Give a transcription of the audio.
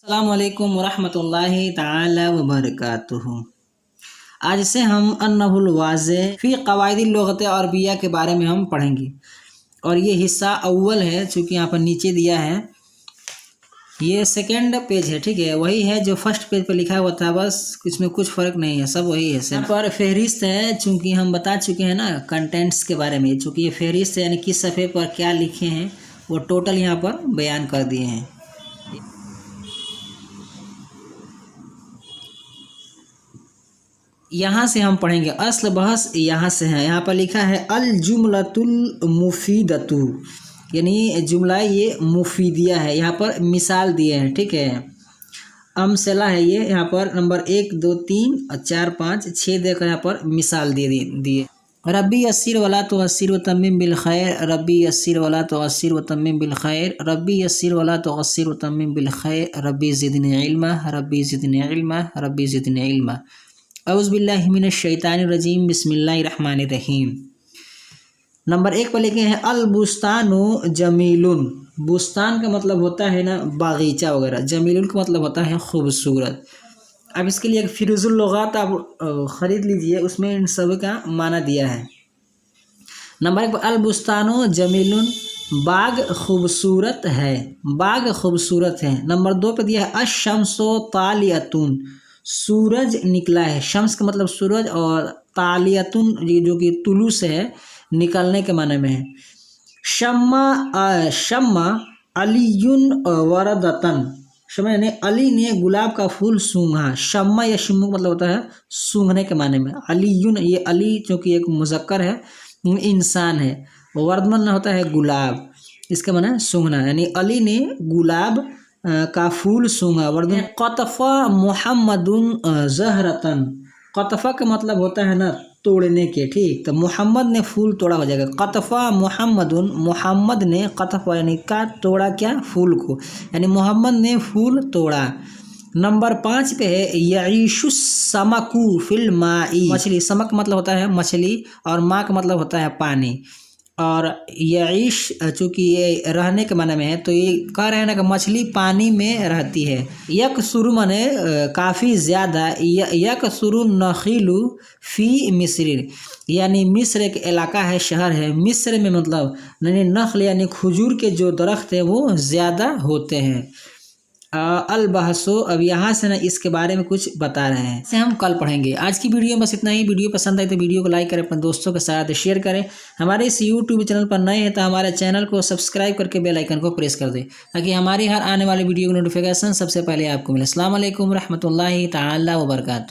अस्सलाम वालेकुम वरहमतुल्लाहि ताला वबरकातुहू। आज से हम अन्नहुल वाज़े फ़ी क़वाइदिल लुग़त अरबिया के बारे में हम पढ़ेंगे और ये हिस्सा अव्वल है, चूँकि यहाँ पर नीचे दिया है। ये सेकंड पेज है, ठीक है, वही है जो फर्स्ट पेज पे लिखा हुआ था, बस इसमें कुछ फ़र्क नहीं है, सब वही है। यहाँ पर फहरिस्त है, चूँकि हम बता चुके हैं ना कंटेंट्स के बारे में, चूँकि ये फहरिस्त है यानी किस सफ़े पर क्या लिखे हैं वो टोटल यहाँ पर बयान कर दिए हैं। यहाँ से हम पढ़ेंगे, असल बहस यहाँ से है। यहाँ पर लिखा है अल जुमलतुल मुफीदतु, यानी जुमला ये मुफीदिया है। यहाँ पर मिसाल दिए हैं, ठीक है, अमसला है ये। यहाँ पर नंबर 1 2 3 और 4 5 6 देकर यहाँ पर मिसाल दिए। रब्बी यस्सिर वला तुअस्सिर व तम्मिम बिल खैर, रब्बी यस्सिर वला तुअस्सिर व तम्मिम बिल खैर, रब्बी यस्सिर वला तुअस्सिर व तम्मिम बिल खैर, रब्बी ज़िदनी इल्मा, रब्बी ज़िदनी इल्मा, रब्बी ज़िदनी इल्मा। औज़ु बिल्लाहि मिनश शैतानिर रजीम, बिस्मिल्लाहिर रहमानिर रहीम। नंबर 1 पर लिखे हैं अल बुस्तानु जमीलुन। बुस्तान का मतलब होता है ना बागीचा वगैरह, जमीलुन का मतलब होता है खूबसूरत। अब इसके लिए एक फिरुजुल लुगात आप ख़रीद लीजिए, उसमें इन सब का माना दिया है। नंबर 1 पर अल बुस्तानु जमीलुन, बाग खूबसूरत है, बाग खूबसूरत है। नंबर 2 पर दिया है अश-शम्सु तालियतुन, सूरज निकला है। शम्स का मतलब सूरज और तालियतुन जो कि तुलू से है, निकलने के माने में है। शम्मा अलीयुन वरदतन, शम्मा यानी अली ने गुलाब का फूल सूंघा। शम्मा या शिम्मु मतलब होता है सूंघने के माने में। अलीयुन, ये अली चूँकि एक मुज़क्कर है, इंसान है। वर्दमन होता है गुलाब, इसका माने है सूंघना, यानी अली ने गुलाब का फूल सूंघा। वर्दन क़तफ़ा मुहम्मदुन ज़हरतन, क़तफ़ा का मतलब होता है ना तोड़ने के, ठीक, तो मोहम्मद ने फूल तोड़ा हो जाएगा। क़तफ़ा मुहम्मदुन, मोहम्मद ने क़तफ़ा यानी का तोड़ा क्या, फूल को, यानी मोहम्मद ने फूल तोड़ा। नंबर 5 पे है यईशु समकु फिल माई, मछली, समक मतलब होता है मछली और माँ का मतलब होता है पानी। और यईश चूँकि ये रहने के माने में है, तो ये कह रहे हैं ना कि मछली पानी में रहती है। यकसुरु माने काफ़ी ज़्यादा, यकसुरु नखीलु फ़ी मिस्र, यानी मिस्र एक इलाका है, शहर है, मिस्र में मतलब यानी नखल यानी खजूर के जो दरख्त है वो ज़्यादा होते हैं। अल बहसो, अब यहाँ से ना इसके बारे में कुछ बता रहे हैं, इसे हम कल पढ़ेंगे। आज की वीडियो में बस इतना ही। वीडियो पसंद आई तो वीडियो को लाइक करें, अपने दोस्तों के साथ शेयर करें। हमारे इस यूट्यूब चैनल पर नए हैं तो हमारे चैनल को सब्सक्राइब करके बेल आइकन को प्रेस कर दें, ताकि हमारी हर आने वाली वीडियो की नोटिफिकेशन सबसे पहले आपको मिले। अस्सलाम वालेकुम रहमतुल्लाहि ताला व बरकातुहू।